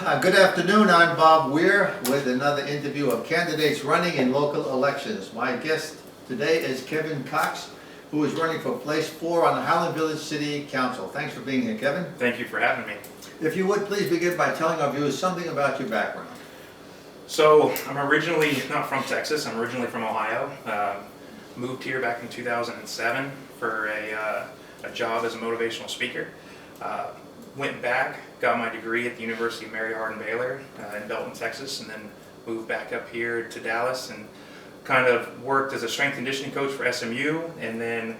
Good afternoon, I'm Bob Weir with another interview of candidates running in local elections. My guest today is Kevin Cox, who is running for place 4 on the Highland Village City Council. Thanks for being here, Kevin. Thank you for having me. If you would, please begin by telling our viewers something about your background. So I'm originally not from Texas, I'm originally from Ohio. Moved here back in 2007 for a job as a motivational speaker. Went back, got my degree at the University of Mary Hardin-Baylor in Belton, Texas, and then moved back up here to Dallas and kind of worked as a strength conditioning coach for SMU, and then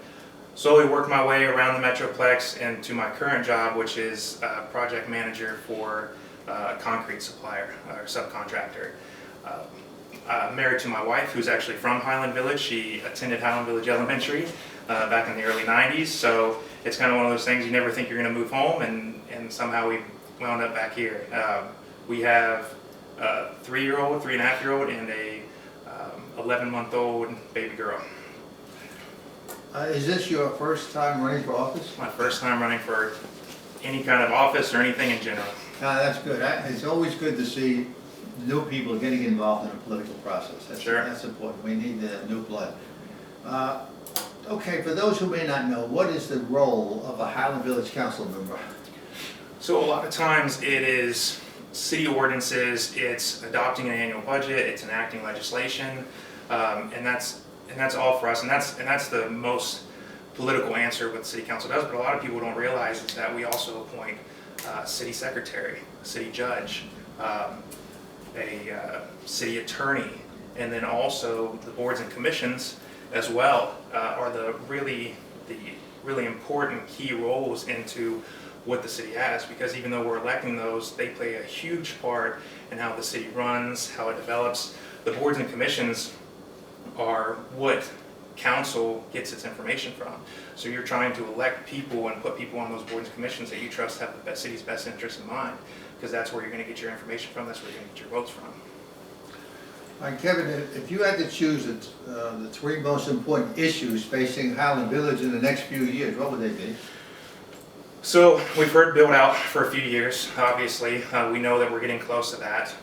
slowly worked my way around the Metroplex and to my current job, which is project manager for a concrete supplier or subcontractor. Married to my wife, who's actually from Highland Village. She attended Highland Village Elementary back in the early 90s, so it's kind of one of those things you never think you're going to move home, and somehow we wound up back here. We have a 3-year-old, 3.5-year-old, and a 11-month-old baby girl. Is this your first time running for office? My first time running for any kind of office or anything in general. That's good. It's always good to see new people getting involved in a political process. Sure. That's important. We need new blood. Okay, for those who may not know, what is the role of a Highland Village Council member? So a lot of times it is city ordinances, it's adopting an annual budget, it's enacting legislation, and that's all for us, and that's the most political answer what the city council does. But a lot of people don't realize is that we also appoint city secretary, city judge, a city attorney, and then also the boards and commissions as well are the really important key roles into what the city has, because even though we're electing those, they play a huge part in how the city runs, how it develops. The boards and commissions are what council gets its information from. So you're trying to elect people and put people on those boards and commissions that you trust have the city's best interest in mind, because that's where you're going to get your information from, that's where you're going to get your votes from. All right, Kevin, if you had to choose the 3 most important issues facing Highland Village in the next few years, what would they be? So we've heard build out for a few years, obviously. We know that we're getting close to that.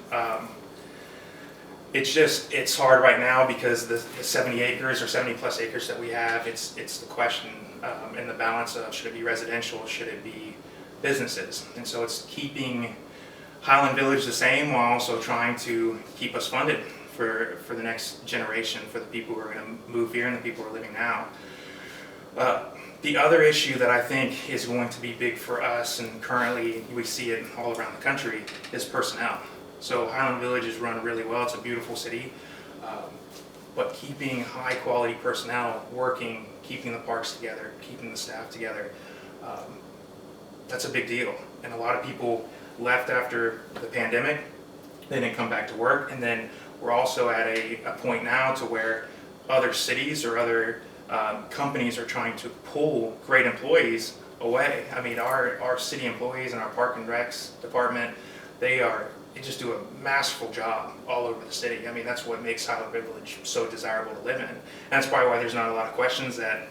It's hard right now because the 70 acres or 70 plus acres that we have, it's the question and the balance of should it be residential, should it be businesses? And so it's keeping Highland Village the same while also trying to keep us funded for the next generation, for the people who are going to move here and the people who are living now. The other issue that I think is going to be big for us, and currently we see it all around the country, is personnel. So Highland Village is run really well. It's a beautiful city, but keeping high quality personnel working, keeping the parks together, keeping the staff together, that's a big deal. And a lot of people left after the pandemic. They didn't come back to work, and then we're also at a point now to where other cities or other companies are trying to pull great employees away. I mean, our city employees and our Park and Recs department, they just do a masterful job all over the city. I mean, that's what makes Highland Village so desirable to live in. And that's probably why there's not a lot of questions that,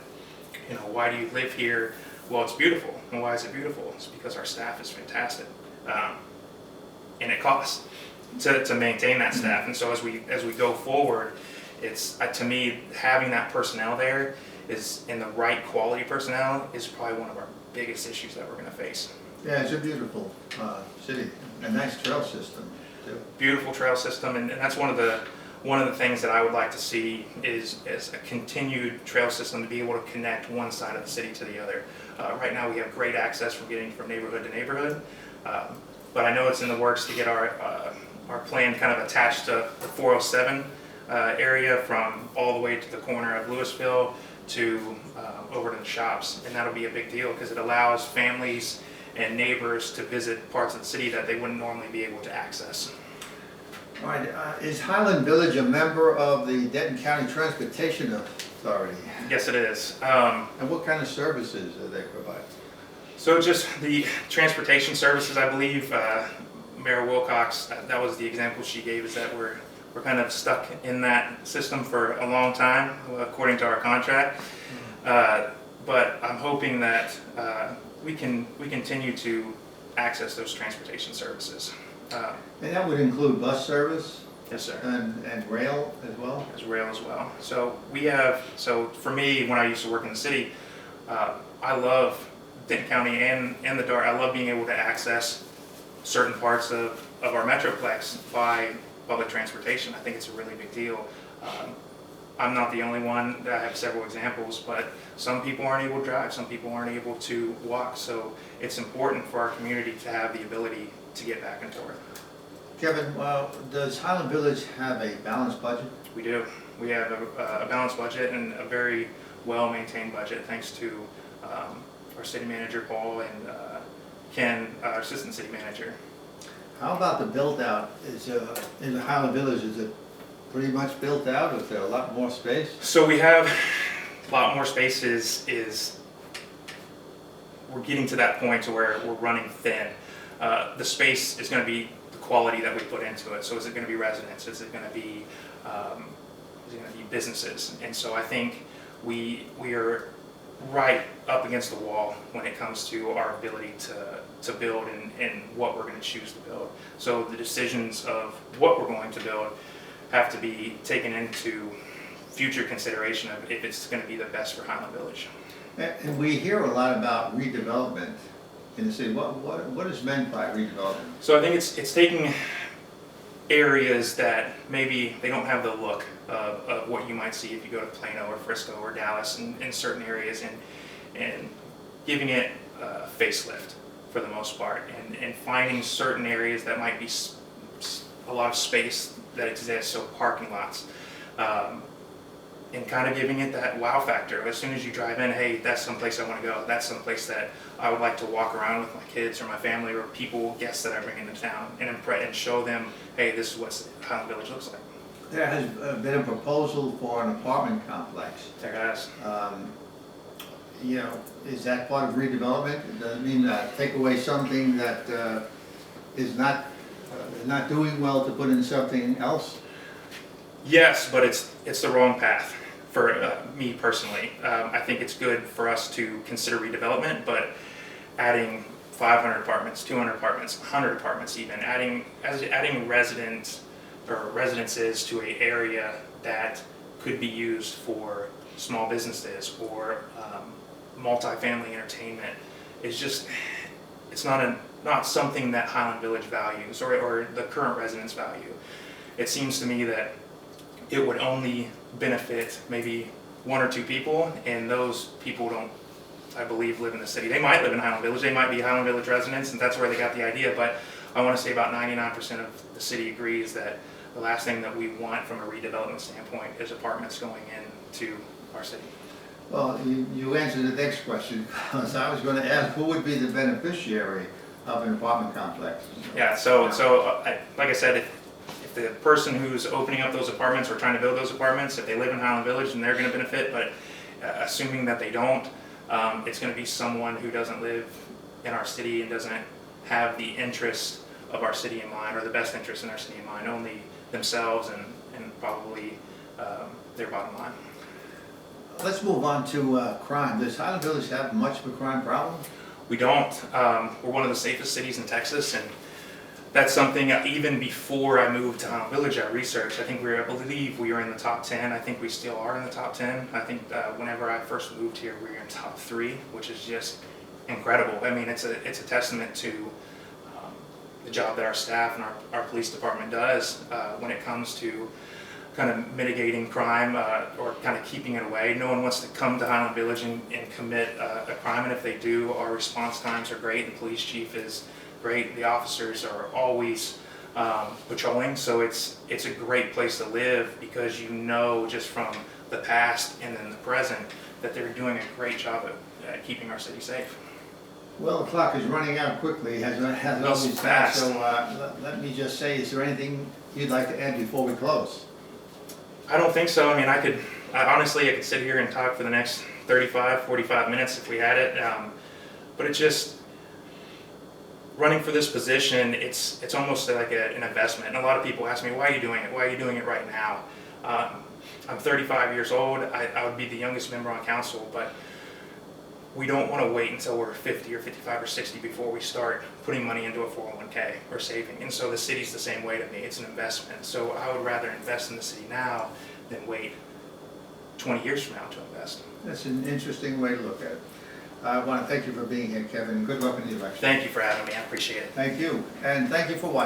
why do you live here? Well, it's beautiful. And why is it beautiful? It's because our staff is fantastic. And it costs to maintain that staff. And so as we go forward, it's to me, having that personnel there and the right quality personnel is probably one of our biggest issues that we're going to face. Yeah, it's a beautiful city, a nice trail system too. Beautiful trail system, and that's one of the things that I would like to see is a continued trail system to be able to connect one side of the city to the other. Right now we have great access from getting from neighborhood to neighborhood, but I know it's in the works to get our plan kind of attached to the 407 area from all the way to the corner of Louisville to over to the shops, and that'll be a big deal because it allows families and neighbors to visit parts of the city that they wouldn't normally be able to access. All right, is Highland Village a member of the Denton County Transportation Authority? Yes, it is. And what kind of services do they provide? So just the transportation services, I believe, Mayor Wilcox, that was the example she gave, is that we're kind of stuck in that system for a long time, according to our contract. But I'm hoping that we continue to access those transportation services. And that would include bus service Yes, sir. and rail as well? As rail as well. So for me, when I used to work in the city, I love Denton County and the Dart. I love being able to access certain parts of our Metroplex by public transportation. I think it's a really big deal. I'm not the only one. I have several examples, but some people aren't able to drive. Some people aren't able to walk. So it's important for our community to have the ability to get back and forth. Kevin, does Highland Village have a balanced budget? We do. We have a balanced budget and a very well-maintained budget, thanks to our city manager, Paul, and Ken, our assistant city manager. How about the build-out? In the Highland Village, is it pretty much built out? Is there a lot more space? So we have a lot more spaces. We're getting to that point to where we're running thin. The space is going to be the quality that we put into it. So is it going to be residents? Is it going to be businesses? And so I think we are right up against the wall when it comes to our ability to build and what we're going to choose to build. So the decisions of what we're going to build have to be taken into future consideration of if it's going to be the best for Highland Village. And we hear a lot about redevelopment in the city. What is meant by redevelopment? So I think it's taking areas that maybe they don't have the look of what you might see if you go to Plano or Frisco or Dallas in certain areas, and giving it a facelift for the most part, and finding certain areas that might be a lot of space that exists, so parking lots, and kind of giving it that wow factor. As soon as you drive in, hey, that's someplace I want to go. That's someplace that I would like to walk around with my kids or my family or guests that I bring into town, and show them, hey, this is what Highland Village looks like. There has been a proposal for an apartment complex. There has. Is that part of redevelopment? Does it mean take away something that is not doing well to put in something else? Yes, but it's the wrong path for me personally. I think it's good for us to consider redevelopment, but adding 500 apartments, 200 apartments, 100 apartments even, adding residences to an area that could be used for small businesses or multifamily entertainment is just, it's not something that Highland Village values or the current residents value. It seems to me that it would only benefit maybe one or two people, and those people don't, I believe, live in the city. They might live in Highland Village, they might be Highland Village residents, and that's where they got the idea, but I want to say about 99% of the city agrees that the last thing that we want from a redevelopment standpoint is apartments going into our city. Well, you answered the next question, because I was going to ask who would be the beneficiary of an apartment complex. Yeah, like I said, if the person who's opening up those apartments or trying to build those apartments, if they live in Highland Village, then they're going to benefit, but assuming that they don't, it's going to be someone who doesn't live in our city and doesn't have the interest of our city in mind, or the best interest in our city in mind, only themselves and probably their bottom line. Let's move on to crime. Does Highland Village have much of a crime problem? We don't. We're one of the safest cities in Texas, and that's something even before I moved to Highland Village, I researched. I believe we were in the top 10. I think we still are in the top 10. I think whenever I first moved here, we were in top 3, which is just incredible. I mean, it's a testament to the job that our staff and our police department does when it comes to kind of mitigating crime or kind of keeping it away. No one wants to come to Highland Village and commit a crime, and if they do, our response times are great. The police chief is great. The officers are always patrolling, so it's a great place to live because you know just from the past and then the present that they're doing a great job at keeping our city safe. Well, the clock is running out quickly, has always fast. So let me just say, is there anything you'd like to add before we close? I don't think so. I mean, I could sit here and talk for the next 35, 45 minutes if we had it, but it just, running for this position, it's almost like an investment. And a lot of people ask me, why are you doing it? Why are you doing it right now? I'm 35 years old. I would be the youngest member on council, but we don't want to wait until we're 50 or 55 or 60 before we start putting money into a 401k or saving. And so the city's the same way to me. It's an investment. So I would rather invest in the city now than wait 20 years from now to invest. That's an interesting way to look at it. I want to thank you for being here, Kevin. Good luck in the election. Thank you for having me. I appreciate it. Thank you, and thank you for watching.